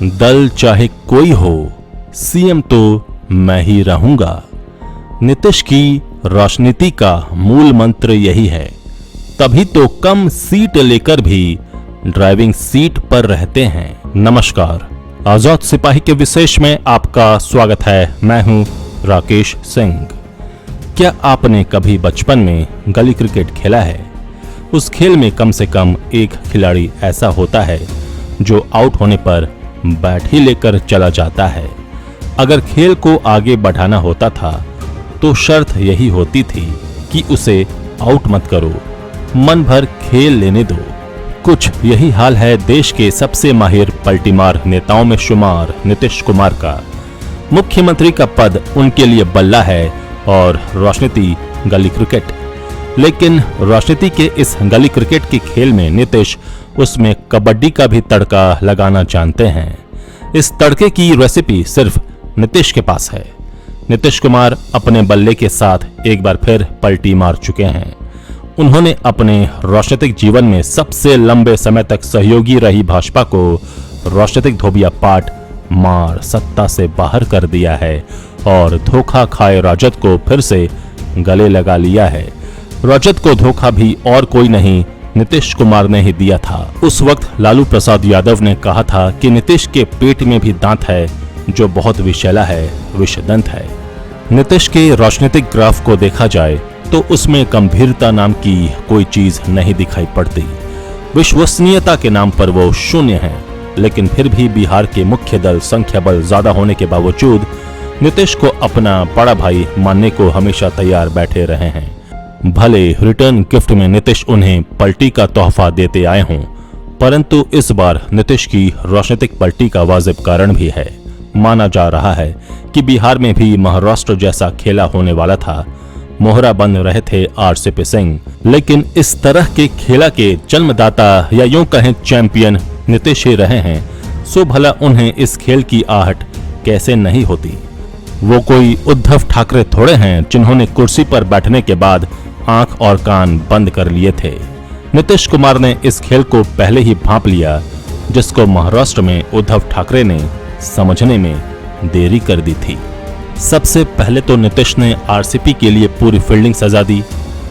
दल चाहे कोई हो, सीएम तो मैं ही रहूंगा। नीतीश की राजनीति का मूल मंत्र यही है, तभी तो कम सीट लेकर भी ड्राइविंग सीट पर रहते हैं। नमस्कार, आजाद सिपाही के विशेष में आपका स्वागत है। मैं हूं राकेश सिंह। क्या आपने कभी बचपन में गली क्रिकेट खेला है? उस खेल में कम से कम एक खिलाड़ी ऐसा होता है जो आउट होने पर बैट ही लेकर चला जाता है। अगर खेल को आगे बढ़ाना होता था तो शर्त यही होती थी कि उसे आउट मत करो, मन भर खेल लेने दो। कुछ यही हाल है देश के सबसे माहिर पलटीमार नेताओं में शुमार नीतीश कुमार का। मुख्यमंत्री का पद उनके लिए बल्ला है और राजनीति गली क्रिकेट। लेकिन राजनीति के इस गली क्रिकेट के खेल में नीतीश उसमें कबड्डी का भी तड़का लगाना जानते हैं। इस तड़के की रेसिपी सिर्फ नीतीश के पास है। नीतीश कुमार अपने बल्ले के साथ एक बार फिर पलटी मार चुके हैं। उन्होंने अपने राजनीतिक जीवन में सबसे लंबे समय तक सहयोगी रही भाजपा को राजनीतिक धोबिया पाट मार सत्ता से बाहर कर दिया है और धोखा खाए राजद को फिर से गले लगा लिया है। राजद को धोखा भी और कोई नहीं, नीतीश कुमार ने ही दिया था। उस वक्त लालू प्रसाद यादव ने कहा था कि नीतीश के पेट में भी दांत है जो बहुत विषैला है, विषदंत है। नीतीश के राजनीतिक ग्राफ को देखा जाए तो उसमें गंभीरता नाम की कोई चीज नहीं दिखाई पड़ती। विश्वसनीयता के नाम पर वो शून्य है। लेकिन फिर भी बिहार के मुख्य दल संख्या बल ज्यादा होने के बावजूद नीतीश को अपना बड़ा भाई मानने को हमेशा तैयार बैठे रहे हैं। भले रिटर्न गिफ्ट में नीतीश उन्हें पलटी का तोहफा देते आए हों, परंतु इस बार नीतीश की राजनीतिक पलटी का वाजिब कारण भी है। माना जा रहा है कि बिहार में भी महाराष्ट्र जैसा खेला होने वाला था। मोहरा बन रहे थे आरसीपी सिंह, लेकिन इस तरह के खेला के जन्मदाता या यूं कहें चैंपियन नीतीश ही रहे हैं। सो भला उन्हें इस खेल की आहट कैसे नहीं होती। वो कोई उद्धव ठाकरे थोड़े हैं जिन्होंने कुर्सी पर बैठने के बाद आंख और कान बंद कर लिए थे। नीतीश कुमार ने इस खेल को पहले ही भांप लिया, जिसको महाराष्ट्र में उद्धव ठाकरे ने समझने में देरी कर दी थी। सबसे पहले तो नीतीश ने आरसीपी के लिए पूरी फील्डिंग सजा दी,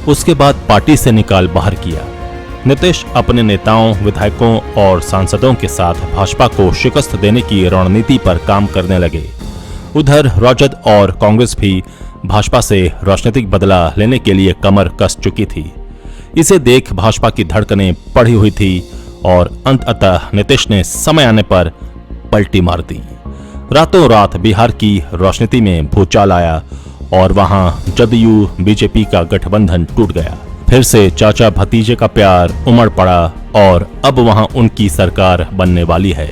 उसके बाद पार्टी से निकाल बाहर किया। नीतीश अपने नेताओं, विधायकों और सांसदों के साथ भाजपा को शिकस्त देने की रणनीति पर काम करने लगे। उधर राजद और कांग्रेस भी भाजपा से राजनीतिक बदला लेने के लिए कमर कस चुकी थी। इसे देख भाजपा की धड़कनें बढ़ी हुई थी और अंततः नीतीश ने समय आने पर पलटी मार दी। रातों रात बिहार की राजनीति में भूचाल आया और वहां जदयू बीजेपी का गठबंधन टूट गया। फिर से चाचा भतीजे का प्यार उमड़ पड़ा और अब वहां उनकी सरकार बनने वाली है।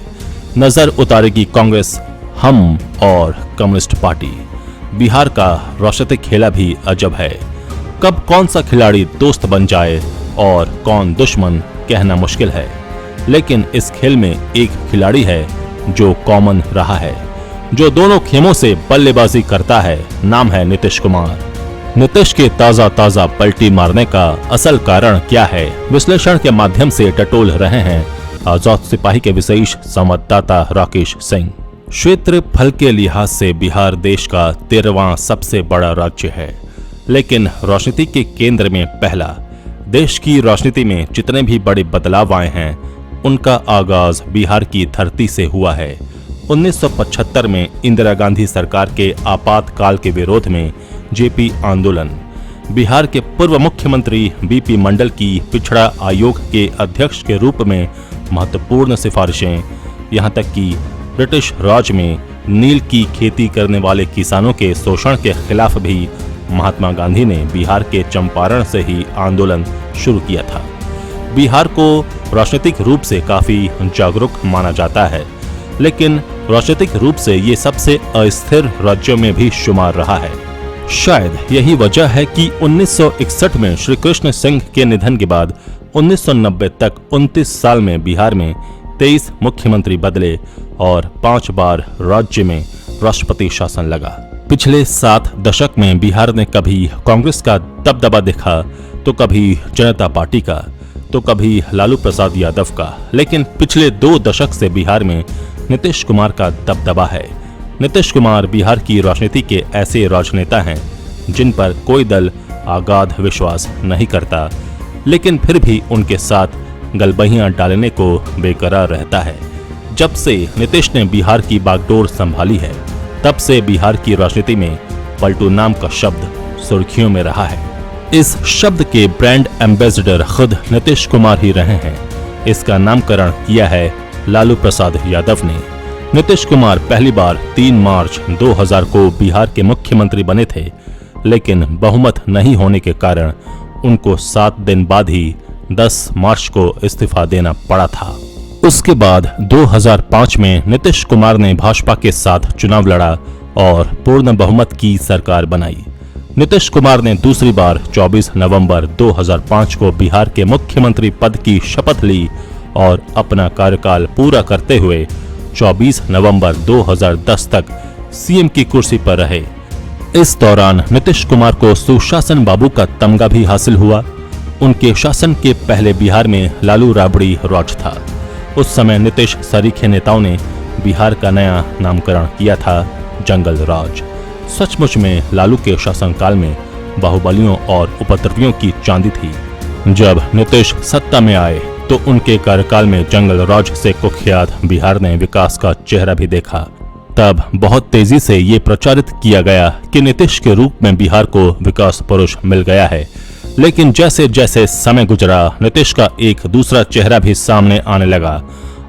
नजर उतारेगी कांग्रेस, हम और कम्युनिस्ट पार्टी। बिहार का राजनीतिक खेला भी अजब है। कब कौन सा खिलाड़ी दोस्त बन जाए और कौन दुश्मन कहना मुश्किल है। लेकिन इस खेल में एक खिलाड़ी है जो कॉमन रहा है, जो दोनों खेमों से बल्लेबाजी करता है। नाम है नीतीश कुमार। नीतीश के ताजा पलटी मारने का असल कारण क्या है, विश्लेषण के माध्यम से टटोल रहे हैं आजाद सिपाही के विशेष संवाददाता राकेश सिंह। क्षेत्रफल के लिहाज से बिहार देश का 13वां सबसे बड़ा राज्य है, लेकिन राजनीति के केंद्र में पहला। देश की राजनीति में जितने भी बड़े बदलाव आए हैं उनका आगाज बिहार की धरती से हुआ है। 1975 में इंदिरा गांधी सरकार के आपातकाल के विरोध में जेपी आंदोलन, बिहार के पूर्व मुख्यमंत्री बीपी मंडल की पिछड़ा आयोग के अध्यक्ष के रूप में महत्वपूर्ण सिफारिशें, यहाँ तक कि ब्रिटिश राज में नील की खेती करने वाले किसानों के शोषण के खिलाफ भी महात्मा गांधी ने बिहार के चंपारण से ही आंदोलन शुरू किया था। बिहार को राजनीतिक रूप से काफी जागरूक माना जाता है, लेकिन राजनीतिक रूप से ये सबसे अस्थिर राज्यों में भी शुमार रहा है। शायद यही वजह है कि 1961 में श्री कृष्ण सिंह के निधन के बाद 1990 तक 29 साल में बिहार में 23 मुख्यमंत्री बदले और 5 बार राज्य में राष्ट्रपति शासन लगा। पिछले 7 दशक में बिहार ने कभी कांग्रेस का दबदबा देखा तो कभी जनता पार्टी का, तो कभी लालू प्रसाद यादव का, लेकिन पिछले 2 दशक से बिहार में नीतीश कुमार का दबदबा है। नीतीश कुमार बिहार की राजनीति के ऐसे राजनेता हैं जिन पर कोई दल अगाध विश्वास नहीं करता, लेकिन फिर भी उनके साथ गलबहियां डालने को बेकरार रहता है। जब से नीतीश ने बिहार की बागडोर संभाली है, तब से बिहार की राजनीति में पलटू नाम का शब्द सुर्खियों में रहा है। इस शब्द के ब्रांड एम्बेसडर खुद नीतीश कुमार ही रहे हैं। इसका नामकरण किया है लालू प्रसाद यादव ने। नीतीश कुमार पहली बार 3 मार्च 2000 को बिहार के मुख्यमंत्री बने थे, लेकिन बहुमत नहीं होने के कारण उनको 7 दिन बाद ही 10 मार्च को इस्तीफा देना पड़ा था। उसके बाद 2005 में नीतीश कुमार ने भाजपा के साथ चुनाव लड़ा और पूर्ण बहुमत की सरकार बनाई। नीतीश कुमार ने दूसरी बार 24 नवंबर 2005 को बिहार के मुख्यमंत्री पद की शपथ ली और अपना कार्यकाल पूरा करते हुए 24 नवंबर 2010 तक सीएम की कुर्सी पर रहे। इस दौरान नीतीश कुमार को सुशासन बाबू का तमगा भी हासिल हुआ। उनके शासन के पहले बिहार में लालू राबड़ी राज था। उस समय नीतीश सरीखे नेताओं ने बिहार का नया नामकरण किया था जंगल राज। सचमुच में लालू के शासनकाल में बाहुबलियों और उपद्रवियों की चांदी थी। जब नीतीश सत्ता में आए तो उनके कार्यकाल में जंगल राज से कुख्यात बिहार ने विकास का चेहरा भी देखा। तब बहुत तेजी से ये प्रचारित किया गया कि नीतीश के रूप में बिहार को विकास पुरुष मिल गया है। लेकिन जैसे जैसे समय गुजरा, नीतीश का एक दूसरा चेहरा भी सामने आने लगा।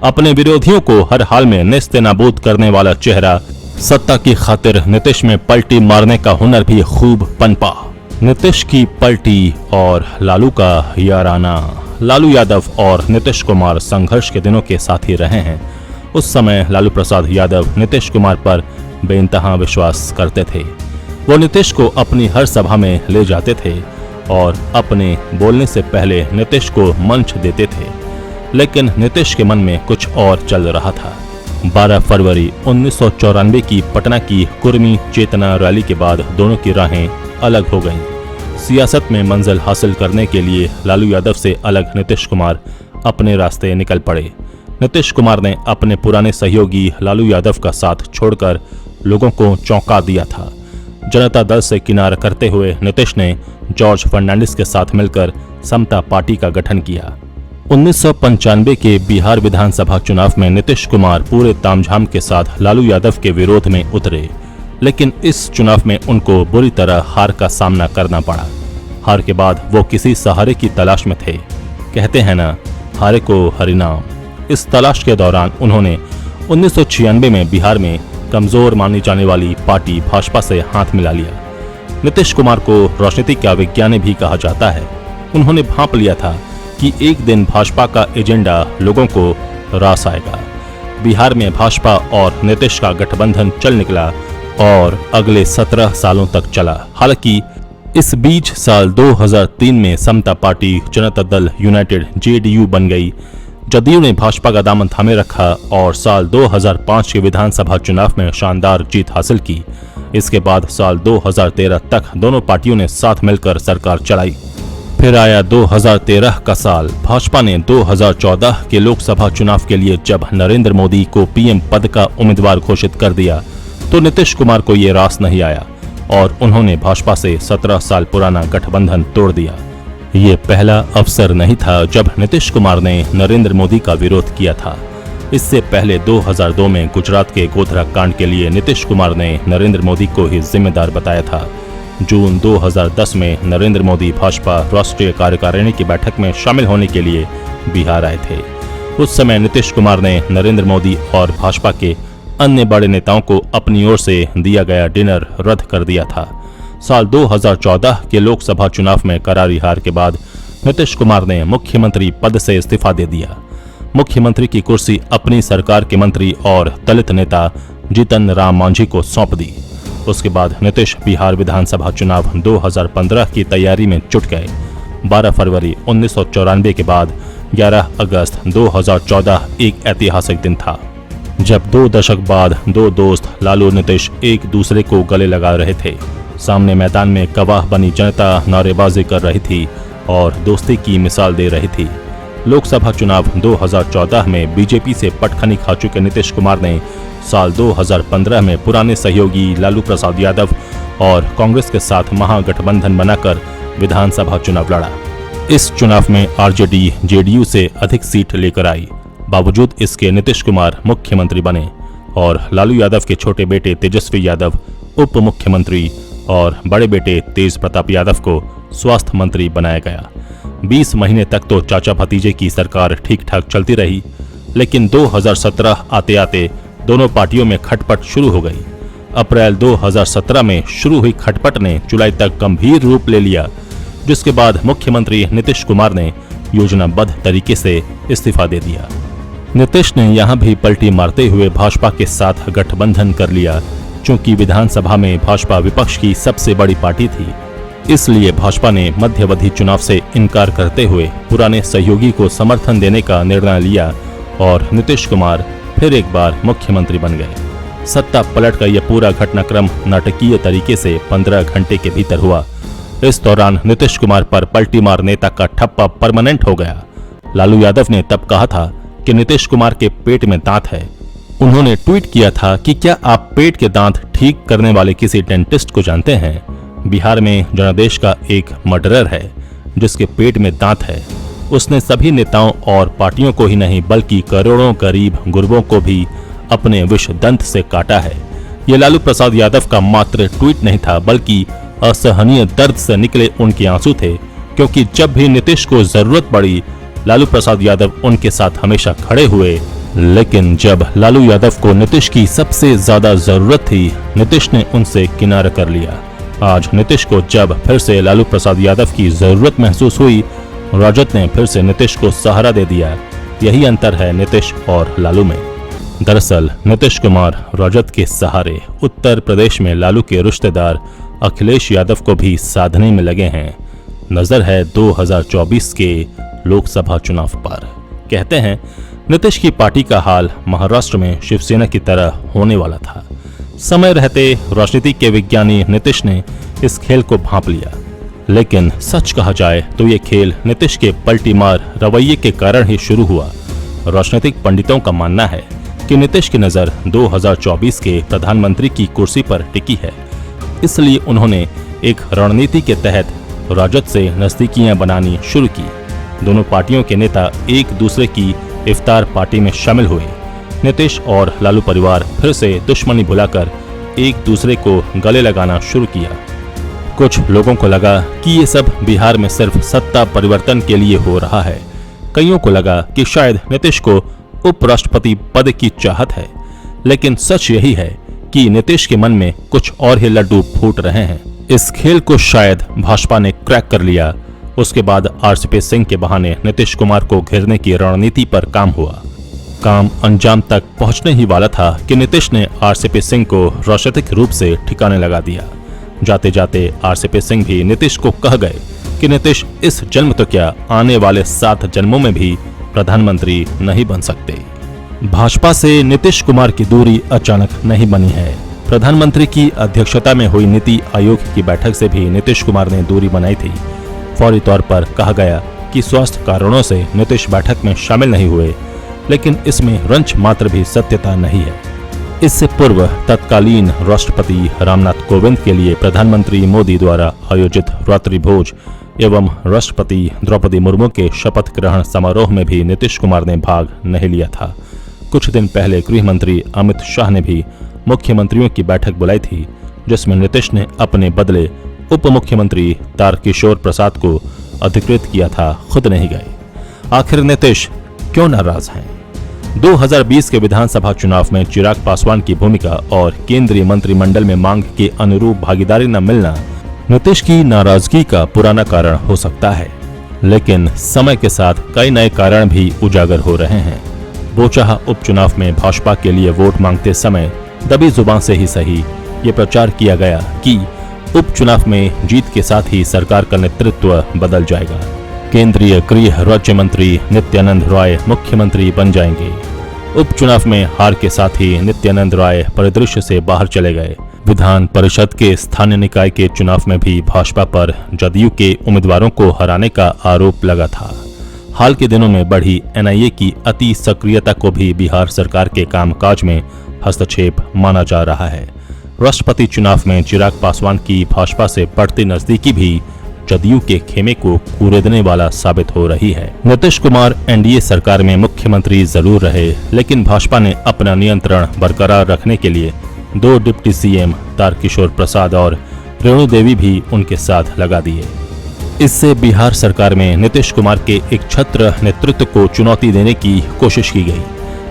अपने विरोधियों को हर हाल में नेस्तनाबूद करने वाला चेहरा। सत्ता की खातिर नीतीश में पलटी मारने का हुनर भी खूब पनपा। नीतीश की पलटी और लालू का याराना। लालू यादव और नीतीश कुमार संघर्ष के दिनों के साथी रहे हैं। उस समय लालू प्रसाद यादव नीतीश कुमार पर बेइंतहा विश्वास करते थे। वो नीतीश को अपनी हर सभा में ले जाते थे और अपने बोलने से पहले नीतीश को मंच देते थे। लेकिन नीतीश के मन में कुछ और चल रहा था। 12 फरवरी 1994 की पटना की कुर्मी चेतना रैली के बाद दोनों की राहें अलग हो गईं। सियासत में मंजिल हासिल करने के लिए लालू यादव से अलग नीतीश कुमार अपने रास्ते निकल पड़े। नीतीश कुमार ने अपने पुराने सहयोगी लालू यादव का साथ छोड़कर लोगों को चौंका दिया था। जनता दल से किनारा करते हुए नीतीश ने जॉर्ज फर्नांडिस के साथ मिलकर समता पार्टी का गठन किया। 1995 के बिहार विधानसभा चुनाव में नीतीश कुमार पूरे तामझाम के साथ लालू यादव के विरोध में उतरे, लेकिन इस चुनाव में उनको बुरी तरह हार का सामना करना पड़ा। हार के बाद वो किसी सहारे की तलाश में थे। कहते हैं ना, हारे को हरिनाम। इस तलाश के दौरान उन्होंने 1996 में बिहार में कमजोर मानी जाने वाली पार्टी भाजपा से हाथ मिला लिया। नीतीश कुमार को राजनीति का विज्ञानी भी कहा जाता है। उन्होंने भांप लिया था कि एक दिन भाजपा का एजेंडा लोगों को रास आएगा। बिहार में भाजपा और नीतीश का गठबंधन चल निकला और अगले 17 सालों तक चला। हालांकि इस बीच साल 2003 में समता party Janata Dal United JDU बन गई। जदयू ने भाजपा का दामन थामे रखा और साल 2005 के विधानसभा चुनाव में शानदार जीत हासिल की। इसके बाद साल 2013 तक दोनों पार्टियों ने साथ मिलकर सरकार चलाई। फिर आया 2013 का साल। भाजपा ने 2014 के लोकसभा चुनाव के लिए जब नरेंद्र मोदी को पीएम पद का उम्मीदवार घोषित कर दिया तो नीतीश कुमार को ये रास नहीं आया और उन्होंने भाजपा से 17 साल पुराना गठबंधन तोड़ दिया। ये पहला अवसर नहीं था जब नीतीश कुमार ने नरेंद्र मोदी का विरोध किया था। इससे पहले 2002 में गुजरात के गोधरा कांड के लिए नीतीश कुमार ने नरेंद्र मोदी को ही जिम्मेदार बताया था। जून 2010 में नरेंद्र मोदी भाजपा राष्ट्रीय कार्यकारिणी की बैठक में शामिल होने के लिए बिहार आए थे। उस समय नीतीश कुमार ने नरेंद्र मोदी और भाजपा के अन्य बड़े नेताओं को अपनी ओर से दिया गया डिनर रद्द कर दिया था। साल 2014 के लोकसभा चुनाव में करारी हार के बाद नीतीश कुमार ने मुख्यमंत्री पद से इस्तीफा दे दिया। मुख्यमंत्री की कुर्सी अपनी सरकार के मंत्री और दलित नेता जीतन राम मांझी को सौंप दी। उसके बाद नीतीश बिहार विधानसभा चुनाव 2015 की तैयारी में जुट गए। 12 फरवरी 1994 के बाद 11 अगस्त 2014 एक ऐतिहासिक दिन था जब 2 दशक बाद 2 दोस्त लालू नीतीश एक दूसरे को गले लगा रहे थे। सामने मैदान में गवाह बनी जनता नारेबाजी कर रही थी और दोस्ती की मिसाल दे रही थी। लोकसभा चुनाव 2014 में बीजेपी से पटखनी खा चुके नीतीश कुमार ने साल 2015 में पुराने सहयोगी लालू प्रसाद यादव और कांग्रेस के साथ महागठबंधन बनाकर विधानसभा चुनाव लड़ा। इस चुनाव में आरजेडी जेडीयू से अधिक सीट लेकर आई। बावजूद इसके नीतीश कुमार मुख्यमंत्री बने और लालू यादव के छोटे बेटे तेजस्वी यादव उप मुख्यमंत्री और बड़े बेटे तेज प्रताप यादव को स्वास्थ्य मंत्री बनाया गया। 20 महीने तक तो चाचा भतीजे की सरकार ठीक ठाक चलती रही, लेकिन 2017 आते आते दोनों पार्टियों में खटपट शुरू हो गई। अप्रैल 2017 में शुरू हुई खटपट ने जुलाई तक गंभीर रूप ले लिया, जिसके बाद मुख्यमंत्री नीतीश कुमार ने योजनाबद्ध तरीके से इस्तीफा दे दिया। नीतीश ने यहां भी पलटी मारते हुए भाजपा के साथ गठबंधन कर लिया। चूंकि विधानसभा में भाजपा विपक्ष की सबसे बड़ी पार्टी थी, इसलिए भाजपा ने मध्यावधि चुनाव से इनकार करते हुए पुराने सहयोगी को समर्थन देने का निर्णय लिया और नीतीश कुमार फिर एक बार मुख्यमंत्री बन गए। सत्ता पलट का यह पूरा घटनाक्रम नाटकीय तरीके से 15 घंटे के भीतर हुआ। इस दौरान नीतीश कुमार पर पलटी मार नेता का ठप्पा परमानेंट हो गया। लालू यादव ने तब कहा था कि नीतीश कुमार के पेट में दांत है। उन्होंने ट्वीट किया था कि क्या आप पेट के दांत ठीक करने वाले किसी डेंटिस्ट को जानते हैं? बिहार में जनादेश का एक मर्डरर है जिसके पेट में दांत है। उसने सभी नेताओं और पार्टियों को ही नहीं बल्कि करोड़ों गरीब गुरबों को भी अपने विष दंत से काटा है। ये लालू प्रसाद यादव का मात्र ट्वीट नहीं था, बल्कि असहनीय दर्द से निकले उनके आंसू थे, क्योंकि जब भी नीतीश को जरूरत पड़ी लालू प्रसाद यादव उनके साथ हमेशा खड़े हुए। लेकिन जब लालू यादव को नीतीश की सबसे ज्यादा जरूरत थी, नीतीश ने उनसे किनारा कर लिया। आज नीतीश को जब फिर से लालू प्रसाद यादव की जरूरत महसूस हुई, राजद ने फिर से नीतीश को सहारा दे दिया। यही अंतर है नीतीश और लालू में। दरअसल नीतीश कुमार राजद के सहारे उत्तर प्रदेश में लालू के रिश्तेदार अखिलेश यादव को भी साधने में लगे हैं। नजर है 2024 के लोकसभा चुनाव पर। कहते हैं नीतीश की पार्टी का हाल महाराष्ट्र में शिवसेना की तरह होने वाला था। समय रहते राजनीति के विज्ञानी नीतीश ने इस खेल को भांप लिया, लेकिन सच कहा जाए तो ये खेल नीतीश के पलटी मार रवैये के कारण ही शुरू हुआ। राजनीतिक पंडितों का मानना है कि नीतीश की नजर 2024 के प्रधानमंत्री की कुर्सी पर टिकी है, इसलिए उन्होंने एक रणनीति के तहत राजद से नजदीकियां बनानी शुरू की। दोनों पार्टियों के नेता एक दूसरे की इफ्तार पार्टी में शामिल हुए। नीतीश और लालू परिवार फिर से दुश्मनी भुलाकर एक दूसरे को गले लगाना शुरू किया। कुछ लोगों को लगा कि ये सब बिहार में सिर्फ सत्ता परिवर्तन के लिए हो रहा है। कईयों को लगा कि शायद नीतीश को उपराष्ट्रपति पद की चाहत है, लेकिन सच यही है कि नीतीश के मन में कुछ और ही लड्डू फूट रहे हैं। इस खेल को शायद भाजपा ने क्रैक कर लिया। उसके बाद आरसीपी सिंह के बहाने नीतीश कुमार को घेरने की रणनीति पर काम हुआ। काम अंजाम तक पहुंचने ही वाला था कि नीतीश ने आरसीपी सिंह को राजनीतिक रूप से ठिकाने लगा दिया। जाते जाते आरसीपी सिंह भी नीतीश को कह गए कि नीतीश इस जन्म तो क्या, आने वाले 7 जन्मों में भी प्रधानमंत्री नहीं बन सकते। भाजपा से नीतीश कुमार की दूरी अचानक नहीं बनी है। प्रधानमंत्री की अध्यक्षता में हुई नीति आयोग की बैठक से भी नीतीश कुमार ने दूरी बनाई थी। फौरी तौर पर कहा गया कि स्वास्थ्य कारणों से नीतीश बैठक में शामिल नहीं हुए, लेकिन इसमें रंच मात्र भी सत्यता नहीं है। इससे पूर्व तत्कालीन राष्ट्रपति रामनाथ कोविंद के लिए प्रधानमंत्री मोदी द्वारा आयोजित रात्रि भोज एवं राष्ट्रपति द्रौपदी मुर्मू के शपथ ग्रहण समारोह में भी नीतीश कुमार ने भाग नहीं लिया था। कुछ दिन पहले गृह मंत्री अमित शाह ने भी मुख्यमंत्रियों की बैठक बुलाई थी, जिसमें नीतीश ने अपने बदले उप मुख्यमंत्री तारकिशोर प्रसाद को अधिकृत किया था, खुद नहीं गए। आखिर नीतीश क्यों नाराज हैं? 2020 के विधानसभा चुनाव में चिराग पासवान की भूमिका और केंद्रीय मंत्रिमंडल में मांग के अनुरूप भागीदारी न मिलना नीतीश की नाराजगी का पुराना कारण हो सकता है, लेकिन समय के साथ कई नए कारण भी उजागर हो रहे हैं। बोचाहा उपचुनाव में भाजपा के लिए वोट मांगते समय दबी जुबान से ही सही ये प्रचार किया गया कि उपचुनाव में जीत के साथ ही सरकार का नेतृत्व बदल जाएगा। केंद्रीय गृह राज्य मंत्री नित्यानंद राय मुख्यमंत्री बन जाएंगे। उपचुनाव में हार के साथ ही नित्यानंद राय परिदृश्य से बाहर चले गए। विधान परिषद के स्थानीय निकाय के चुनाव में भी भाजपा पर जदयू के उम्मीदवारों को हराने का आरोप लगा था। हाल के दिनों में बढ़ी एनआईए की अति सक्रियता को भी बिहार सरकार के कामकाज में हस्तक्षेप माना जा रहा है। राष्ट्रपति चुनाव में चिराग पासवान की भाजपा से बढ़ती नजदीकी भी जदयू के खेमे को कुरेदने वाला साबित हो रही है। नीतीश कुमार एनडीए सरकार में मुख्यमंत्री जरूर रहे, लेकिन भाजपा ने अपना नियंत्रण बरकरार रखने के लिए 2 डिप्टी सीएम तारकिशोर प्रसाद और रेणु देवी भी उनके साथ लगा दिए। इससे बिहार सरकार में नीतीश कुमार के एक छत्र नेतृत्व को चुनौती देने की कोशिश की गई।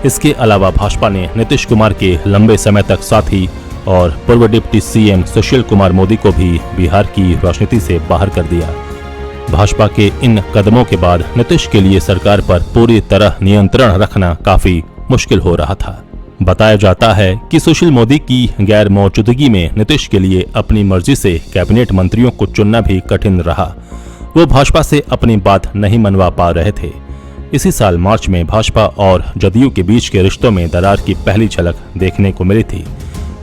इसके अलावा भाजपा ने नीतीश कुमार के लंबे समय तक साथी और पूर्व डिप्टी सीएम सुशील कुमार मोदी को भी बिहार की राजनीति से बाहर कर दिया। भाजपा के इन कदमों के बाद नीतीश के लिए सरकार पर पूरी तरह नियंत्रण रखना काफी मुश्किल हो रहा था। बताया जाता है कि सुशील मोदी की गैर मौजूदगी में नीतीश के लिए अपनी मर्जी से कैबिनेट मंत्रियों को चुनना भी कठिन रहा। वो भाजपा से अपनी बात नहीं मनवा पा रहे थे। इसी साल मार्च में भाजपा और जदयू के बीच के रिश्तों में दरार की पहली झलक देखने को मिली थी।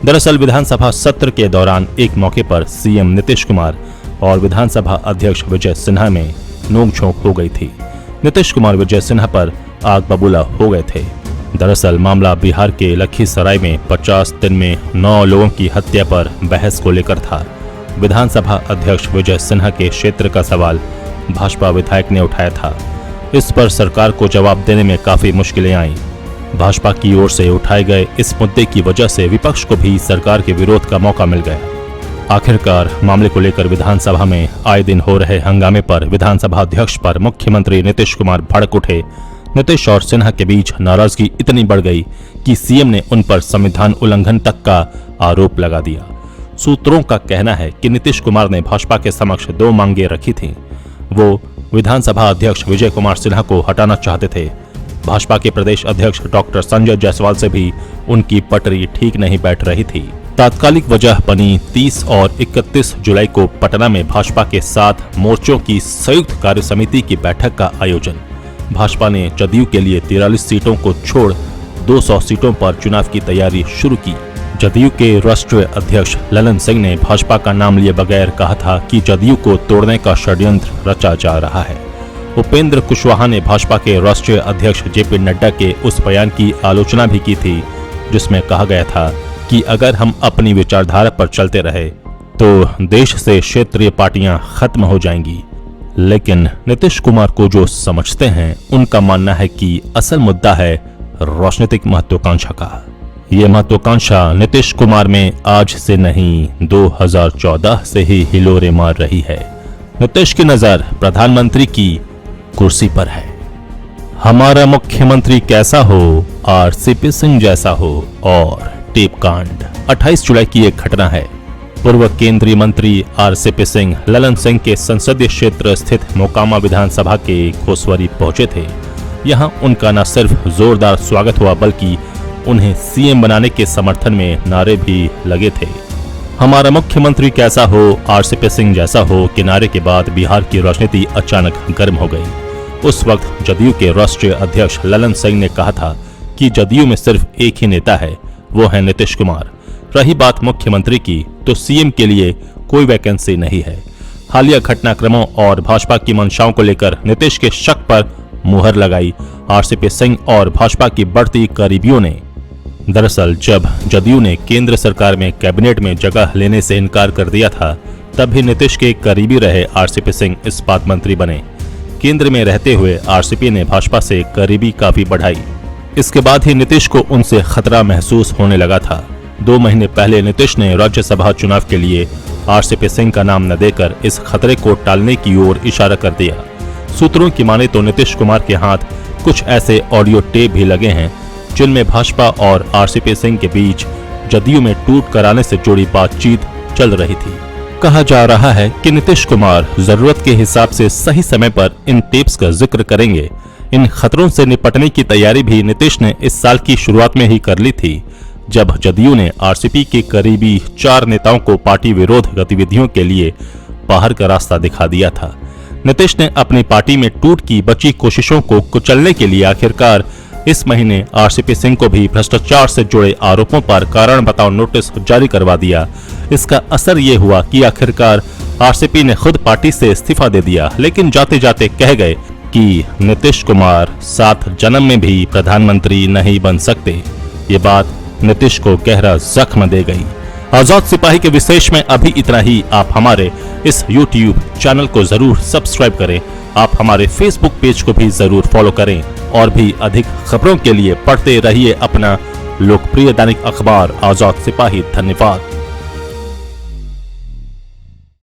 दरअसल विधानसभा सत्र के दौरान एक मौके पर सीएम नीतीश कुमार और विधानसभा अध्यक्ष विजय सिन्हा में नोकझोंक हो गई थी। नीतीश कुमार विजय सिन्हा पर आग बबूला हो गए थे। दरअसल मामला बिहार के लखीसराय में 50 दिन में 9 लोगों की हत्या पर बहस को लेकर था। विधानसभा अध्यक्ष विजय सिन्हा के क्षेत्र का सवाल भाजपा विधायक ने उठाया था। इस पर सरकार को जवाब देने में काफी मुश्किलें आईं। भाजपा की ओर से उठाए गए इस मुद्दे की वजह से विपक्ष को भी सरकार के विरोध का मौका मिल गया। आखिरकार मामले को लेकर विधानसभा में आए दिन हो रहे हंगामे पर विधानसभा अध्यक्ष पर मुख्यमंत्री नीतीश कुमार भड़क उठे। नीतीश और सिन्हा के बीच नाराजगी इतनी बढ़ गई कि सीएम ने उन पर संविधान उल्लंघन तक का आरोप लगा दिया। सूत्रों का कहना है कि नीतीश कुमार ने भाजपा के समक्ष 2 मांगे रखी थीं। वो विधानसभा अध्यक्ष विजय कुमार सिन्हा को हटाना चाहते थे। भाजपा के प्रदेश अध्यक्ष डॉक्टर संजय जायसवाल से भी उनकी पटरी ठीक नहीं बैठ रही थी। तात्कालिक वजह बनी 30 और 31 जुलाई को पटना में भाजपा के 7 मोर्चों की संयुक्त कार्य समिति की बैठक का आयोजन। भाजपा ने जदयू के लिए 43 सीटों को छोड़ 200 सीटों पर चुनाव की तैयारी शुरू की। जदयू के राष्ट्रीय अध्यक्ष ललन सिंह ने भाजपा का नाम लिए बगैर कहा था कि जदयू को तोड़ने का षड्यंत्र रचा जा रहा है। उपेंद्र कुशवाहा ने भाजपा के राष्ट्रीय अध्यक्ष जेपी नड्डा के उस बयान की आलोचना भी की थी, जिसमें कहा गया था कि अगर हम अपनी विचारधारा पर चलते रहे तो देश से क्षेत्रीय पार्टियां खत्म हो जाएंगी। लेकिन नीतीश कुमार को जो समझते हैं, उनका मानना है कि असल मुद्दा है राजनीतिक महत्वाकांक्षा का। ये महत्वाकांक्षा नीतीश कुमार में आज से नहीं 2014 से ही हिलोरे मार रही है। नीतीश की नजर प्रधानमंत्री की कुर्सी पर है। हमारा मुख्यमंत्री कैसा हो, आरसीपी सिंह जैसा हो और टेप कांड। 28 जुलाई की एक घटना है। पूर्व केंद्रीय मंत्री आरसीपी सिंह ललन सिंह के संसदीय क्षेत्र स्थित मोकामा विधानसभा के घोसवरी पहुंचे थे। यहां उनका न सिर्फ जोरदार स्वागत हुआ, बल्कि उन्हें सीएम बनाने के समर्थन में नारे भी लगे थे। हमारा मुख्यमंत्री कैसा हो, आरसीपी सिंह जैसा हो के नारे के बाद बिहार की राजनीति अचानक गर्म हो गई। उस वक्त जदयू के राष्ट्रीय अध्यक्ष ललन सिंह ने कहा था कि जदयू में सिर्फ एक ही नेता है, वो है नीतीश कुमार। रही बात मुख्यमंत्री की, तो सीएम के लिए कोई वैकेंसी नहीं है। हालिया घटनाक्रमों और भाजपा की मंशाओं को लेकर नीतीश के शक पर मुहर लगाई आरसीपी सिंह और भाजपा की बढ़ती करीबियों ने। दरअसल जब जदयू ने केंद्र सरकार में कैबिनेट में जगह लेने से इनकार कर दिया था, तब भी नीतीश के करीबी रहे आरसीपी सिंह इस्पात मंत्री बने। केंद्र में रहते हुए आरसीपी ने भाजपा से करीबी काफी बढ़ाई। इसके बाद ही नीतीश को उनसे खतरा महसूस होने लगा था। 2 महीने पहले नीतीश ने राज्यसभा चुनाव के लिए आरसीपी सिंह का नाम न देकर इस खतरे को टालने की ओर इशारा कर दिया। सूत्रों की माने तो नीतीश कुमार के हाथ कुछ ऐसे ऑडियो टेप भी लगे हैं, जिनमें भाजपा और आरसीपी सिंह के बीच जदयू में टूट कराने से जुड़ी बातचीत चल रही थी। कहा जा रहा है कि नीतीश कुमार जरूरत के हिसाब से सही समय पर इन टेप्स का जिक्र करेंगे। इन खतरों से निपटने की तैयारी भी नीतीश ने इस साल की शुरुआत में ही कर ली थी, जब जदयू ने आरसीपी के करीबी 4 नेताओं को पार्टी विरोध गतिविधियों के लिए बाहर का रास्ता दिखा दिया था। नीतीश ने अपनी पार्टी में टूट की बची कोशिशों को कुचलने के लिए आखिरकार इस महीने आरसीपी सिंह को भी भ्रष्टाचार से जुड़े आरोपों पर कारण बताओ नोटिस जारी करवा दिया। इसका असर ये हुआ कि आखिरकार आरसीपी ने खुद पार्टी से इस्तीफा दे दिया, लेकिन जाते जाते कह गए कि नीतीश कुमार 7 जन्म में भी प्रधानमंत्री नहीं बन सकते। ये बात नीतीश को गहरा जख्म दे गई। आजाद सिपाही के विशेष में अभी इतना ही। आप हमारे इस YouTube चैनल को जरूर सब्सक्राइब करें। आप हमारे Facebook पेज को भी जरूर फॉलो करें और भी अधिक खबरों के लिए पढ़ते रहिए अपना लोकप्रिय दैनिक अखबार आजाद सिपाही। धन्यवाद।